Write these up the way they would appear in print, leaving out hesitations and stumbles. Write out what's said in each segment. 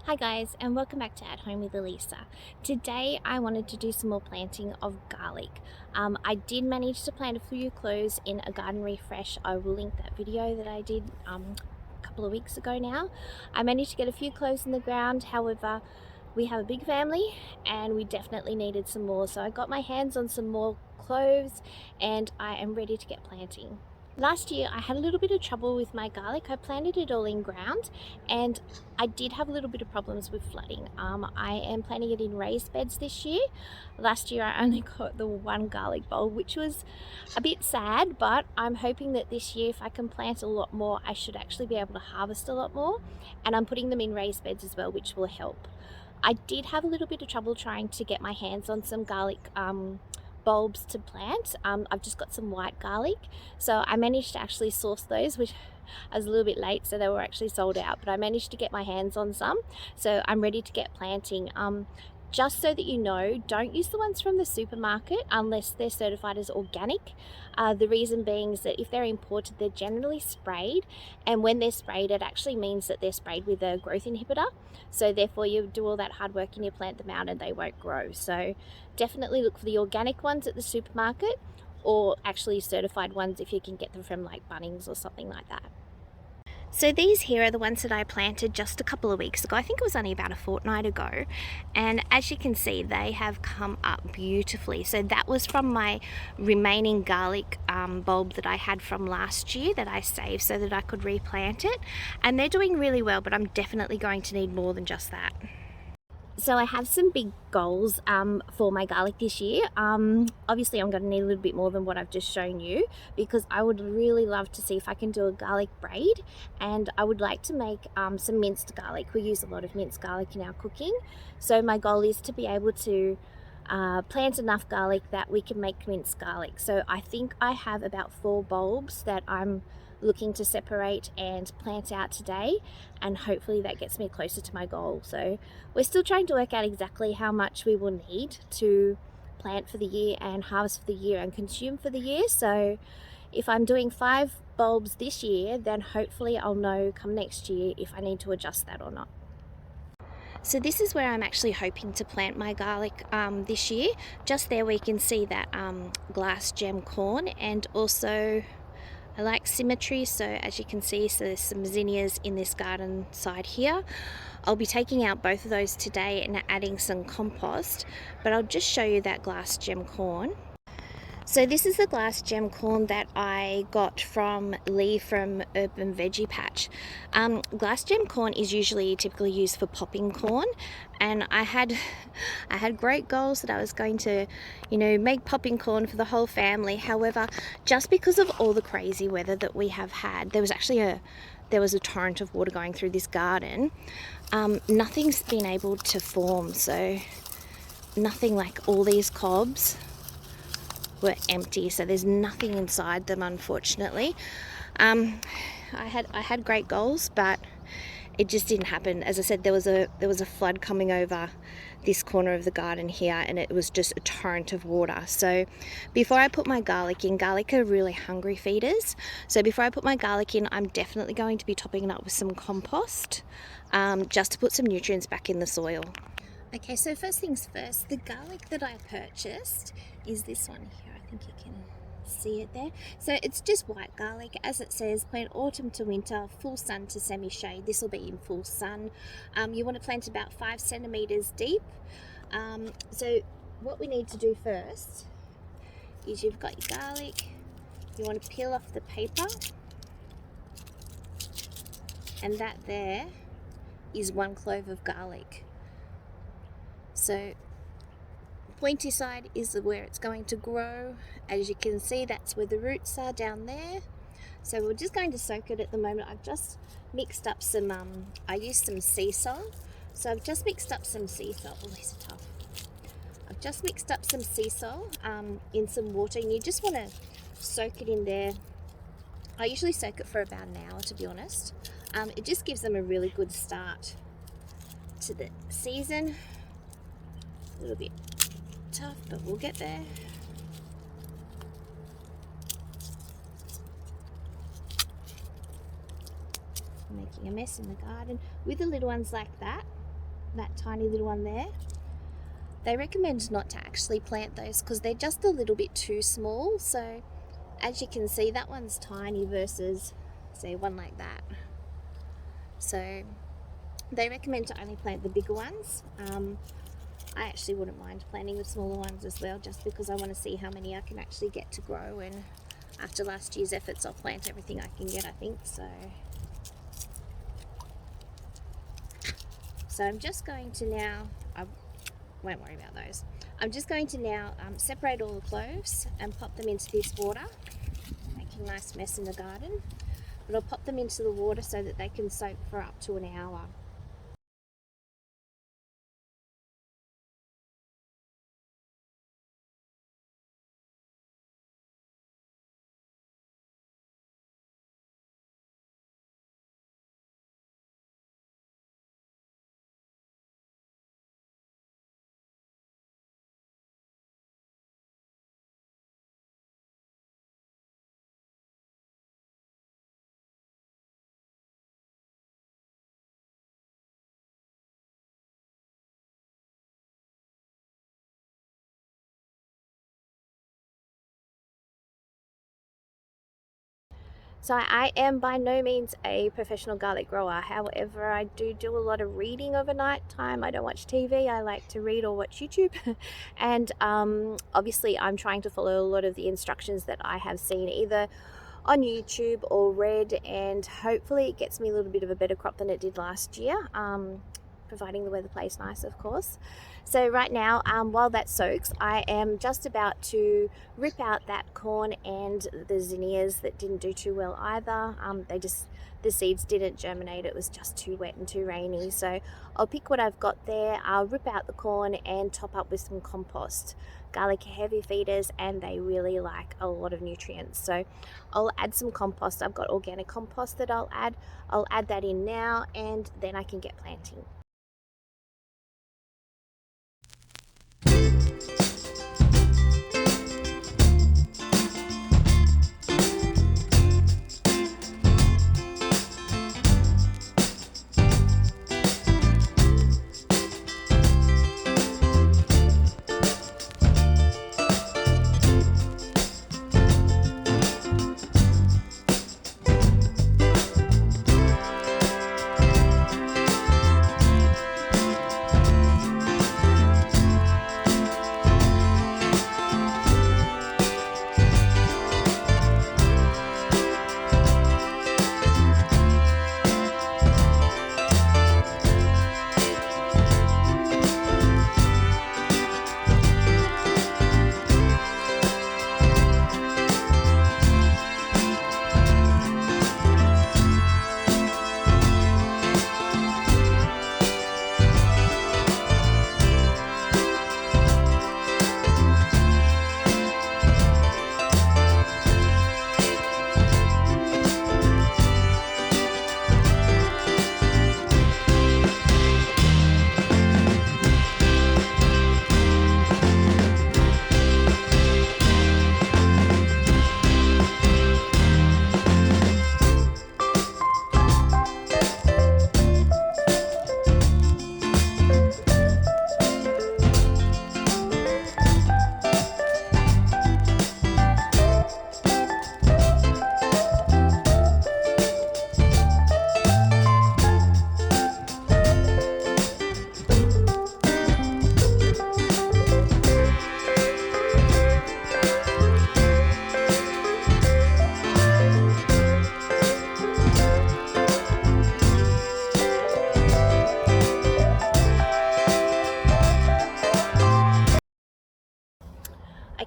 Hi guys, and welcome back to At Home with Elisa. Today I wanted to do some more planting of garlic. I did manage to plant a few cloves in a garden refresh. I will link that video that I did a couple of weeks ago now. I managed to get a few cloves in the ground, however we have a big family and we definitely needed some more, so I got my hands on some more cloves and I am ready to get planting. Last year I had a little bit of trouble with my garlic. I planted it all in ground and I did have a little bit of problems with flooding. I am planting it in raised beds this year. Last year I only got the one garlic bulb, which was a bit sad, but I'm hoping that this year if I can plant a lot more, I should actually be able to harvest a lot more. And I'm putting them in raised beds as well, which will help. I did have a little bit of trouble trying to get my hands on some garlic bulbs to plant. I've just got some white garlic, so I managed to actually source those, which I was a little bit late, so they were actually sold out, but I managed to get my hands on some, so I'm ready to get planting. Just so that you know, don't use the ones from the supermarket unless they're certified as organic. The reason being is that if they're imported, they're generally sprayed, and when they're sprayed, it actually means that they're sprayed with a growth inhibitor. So therefore you do all that hard work and you plant them out and they won't grow. So definitely look for the organic ones at the supermarket, or actually certified ones if you can get them from like Bunnings or something like that. So these here are the ones that I planted just a couple of weeks ago. I think it was only about a fortnight ago. And as you can see, they have come up beautifully. So that was from my remaining garlic bulb that I had from last year that I saved so that I could replant it. And they're doing really well, but I'm definitely going to need more than just that. So I have some big goals for my garlic this year. Obviously I'm going to need a little bit more than what I've just shown you, because I would really love to see if I can do a garlic braid, and I would like to make some minced garlic. We use a lot of minced garlic in our cooking, so my goal is to be able to plant enough garlic that we can make minced garlic. So I think I have about 4 bulbs that I'm looking to separate and plant out today, and hopefully that gets me closer to my goal. So we're still trying to work out exactly how much we will need to plant for the year and harvest for the year and consume for the year. So if I'm doing 5 bulbs this year, then hopefully I'll know come next year if I need to adjust that or not. So this is where I'm actually hoping to plant my garlic this year. Just there we can see that glass gem corn, and also I like symmetry, so as you can see, so there's some zinnias in this garden side here. I'll be taking out both of those today and adding some compost, but I'll just show you that glass gem corn. So this is the glass gem corn that I got from Lee from Urban Veggie Patch. Glass gem corn is typically used for popping corn, and I had great goals that I was going to, make popping corn for the whole family. However, just because of all the crazy weather that we have had, there was a torrent of water going through this garden. Nothing's been able to form, so nothing, like all these cobs were empty, so there's nothing inside them, unfortunately. I had great goals, but it just didn't happen. As I said, there was a flood coming over this corner of the garden here, and it was just a torrent of water. So before I put my garlic in, garlic are really hungry feeders, so before I put my garlic in, I'm definitely going to be topping it up with some compost, just to put some nutrients back in the soil. Okay, so first things first, the garlic that I purchased is this one here. I think you can see it there. So it's just white garlic, as it says, plant autumn to winter, full sun to semi-shade. This will be in full sun. You want to plant about 5 centimeters deep. So what we need to do first is, you've got your garlic, you want to peel off the paper, and that there is 1 clove of garlic. So pointy side is where it's going to grow. As you can see, that's where the roots are, down there. So we're just going to soak it at the moment. I've just mixed up some, I used some sea salt. So I've just mixed up some sea salt. Oh, these are tough. I've just mixed up some sea salt in some water, and you just want to soak it in there. I usually soak it for about an hour, to be honest. It just gives them a really good start to the season. A little bit tough, but we'll get there. Making a mess in the garden with the little ones like that. that tiny little one there. They recommend not to actually plant those because they're just a little bit too small. So as you can see, that one's tiny versus say one like that. So they recommend to only plant the bigger ones. I actually wouldn't mind planting the smaller ones as well, just because I want to see how many I can actually get to grow, and after last year's efforts I'll plant everything I can get, I think. So I'm just going to now, I won't worry about those. I'm just going to now separate all the cloves and pop them into this water, making a nice mess in the garden. But I'll pop them into the water so that they can soak for up to an hour. So I am by no means a professional garlic grower. However, I do a lot of reading overnight time. I don't watch TV. I like to read or watch YouTube. And obviously I'm trying to follow a lot of the instructions that I have seen either on YouTube or read, and hopefully it gets me a little bit of a better crop than it did last year. Providing the weather plays nice, of course. So right now, while that soaks, I am just about to rip out that corn and the zinnias that didn't do too well either. The seeds didn't germinate. It was just too wet and too rainy. So I'll pick what I've got there. I'll rip out the corn and top up with some compost. Garlic are heavy feeders and they really like a lot of nutrients. So I'll add some compost. I've got organic compost that I'll add. I'll add that in now, and then I can get planting.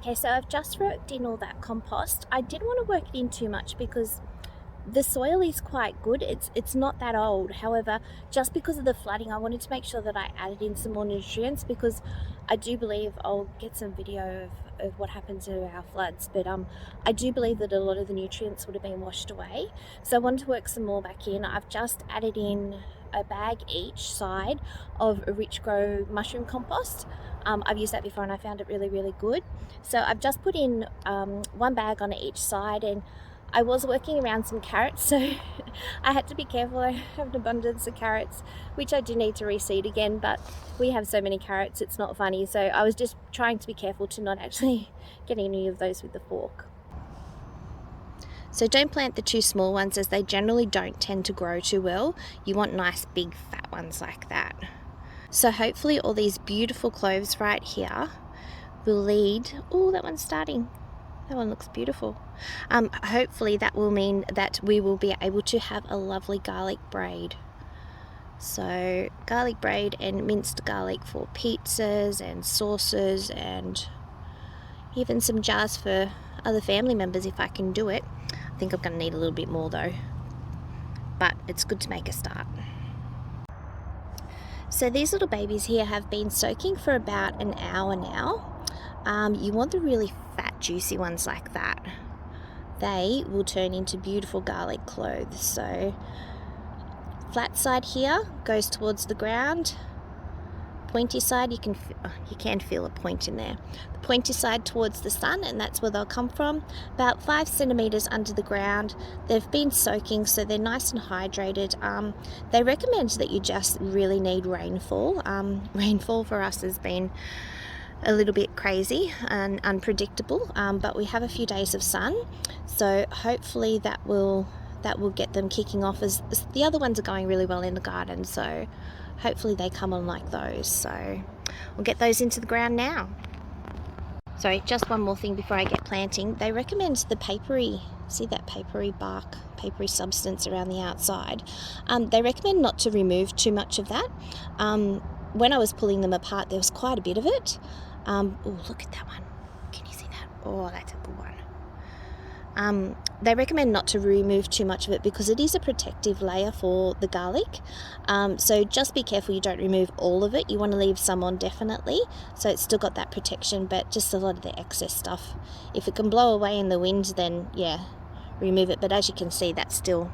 Okay, so I've just worked in all that compost. I didn't want to work it in too much because the soil is quite good. It's not that old. However, just because of the flooding, I wanted to make sure that I added in some more nutrients, because I do believe I'll get some video of what happened to our floods, but I do believe that a lot of the nutrients would have been washed away. So I wanted to work some more back in. I've just added in a bag each side of a Rich Grow mushroom compost. I've used that before and I found it really, really good. So I've just put in one bag on each side, and I was working around some carrots, so I had to be careful. I have an abundance of carrots, which I do need to reseed again, but we have so many carrots it's not funny, so I was just trying to be careful to not actually get any of those with the fork. So don't plant the too small ones, as they generally don't tend to grow too well. You want nice big fat ones like that. So hopefully all these beautiful cloves right here will lead, oh, that one's starting. That one looks beautiful. Hopefully that will mean that we will be able to have a lovely garlic braid. So garlic braid and minced garlic for pizzas and sauces, and even some jars for other family members if I can do it. I think I'm going to need a little bit more though, but it's good to make a start. So these little babies here have been soaking for about an hour now. You want the really fat, juicy ones like that. They will turn into beautiful garlic cloves. So flat side here goes towards the ground. Pointy side, you can feel a point in there. The pointy side towards the sun, and that's where they'll come from. About 5 centimeters under the ground. They've been soaking, so they're nice and hydrated. They recommend that you just really need rainfall. Rainfall for us has been a little bit crazy and unpredictable, but we have a few days of sun, so hopefully that will get them kicking off, as the other ones are going really well in the garden, so hopefully they come on like those. So we'll get those into the ground now. Sorry, just one more thing before I get planting. They recommend the papery, see that papery bark, papery substance around the outside. They recommend not to remove too much of that. When I was pulling them apart, there was quite a bit of it. Oh, look at that one. Can you see that? Oh, that's a good one. They recommend not to remove too much of it because it is a protective layer for the garlic. So just be careful you don't remove all of it. You want to leave some on definitely, so it's still got that protection, but just a lot of the excess stuff. If it can blow away in the wind, then yeah, remove it. But as you can see, that's still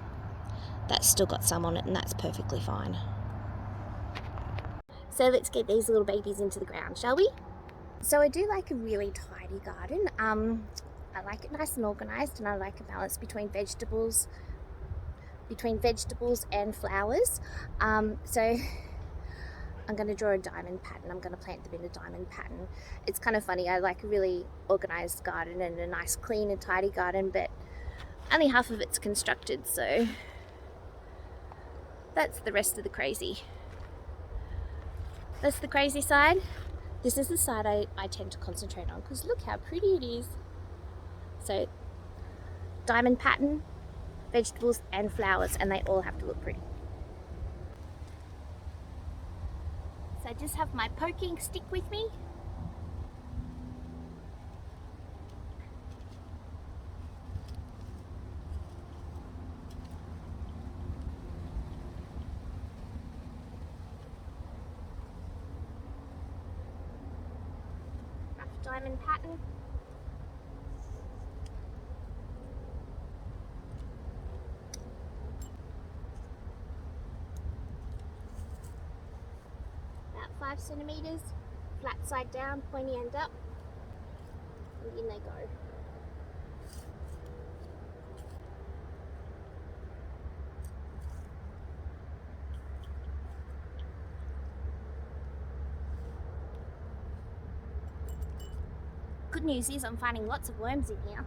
got some on it, and that's perfectly fine. So let's get these little babies into the ground, shall we? So I do like a really tidy garden. I like it nice and organised, and I like a balance between vegetables and flowers. So I'm going to draw a diamond pattern. I'm going to plant them in a diamond pattern. It's kind of funny. I like a really organised garden and a nice clean and tidy garden, but only half of it's constructed, so that's the rest of the crazy. That's the crazy side. This is the side I tend to concentrate on, because look how pretty it is. So diamond pattern, vegetables and flowers, and they all have to look pretty. So I just have my poking stick with me. Rough diamond pattern. About 5 centimeters, flat side down, pointy end up, and in they go. Good news is I'm finding lots of worms in here.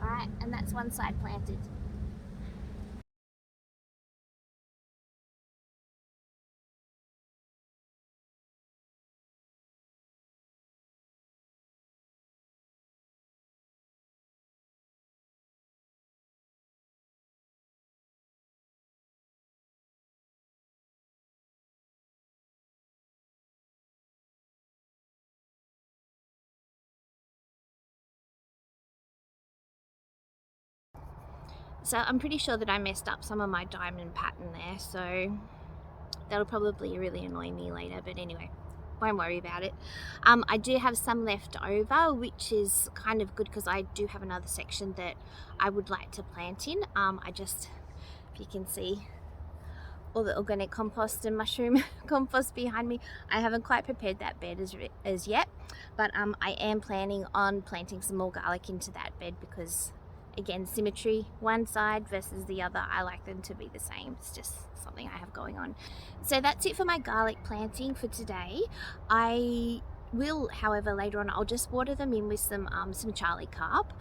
Alright, and that's one side planted. So I'm pretty sure that I messed up some of my diamond pattern there, so that'll probably really annoy me later, but anyway, won't worry about it. I do have some left over, which is kind of good because I do have another section that I would like to plant in. I just, if you can see, all the organic compost and mushroom compost behind me. I haven't quite prepared that bed as yet, but I am planning on planting some more garlic into that bed because, again, symmetry, one side versus the other, I like them to be the same. It's just something I have going on. So that's it for my garlic planting for today. I will, however, later on, I'll just water them in with some Charlie carp.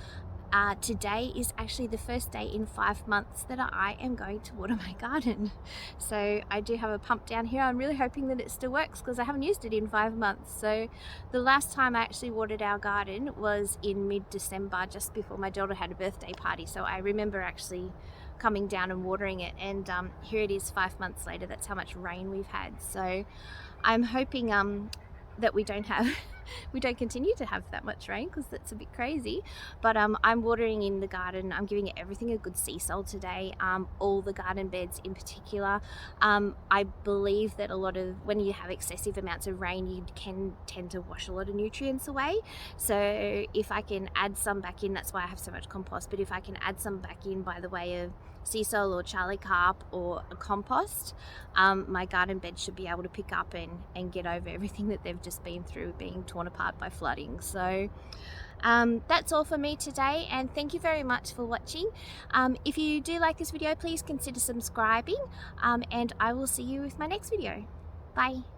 Today is actually the first day in 5 months that I am going to water my garden. So I do have a pump down here. I'm really hoping that it still works because I haven't used it in 5 months. So the last time I actually watered our garden was in mid-December, just before my daughter had a birthday party. So I remember actually coming down and watering it, and here it is 5 months later. That's how much rain we've had. So I'm hoping that we don't continue to have that much rain, because that's a bit crazy. But I'm watering in the garden. I'm giving everything a good sea salt today, all the garden beds in particular. I believe that when you have excessive amounts of rain, you can tend to wash a lot of nutrients away. So if I can add some back in, that's why I have so much compost, but if I can add some back in by the way of sea salt or Charlie carp or a compost, my garden bed should be able to pick up and get over everything that they've just been through, being torn apart by flooding. So that's all for me today, and thank you very much for watching. If you do like this video, please consider subscribing, and I will see you with my next video. Bye.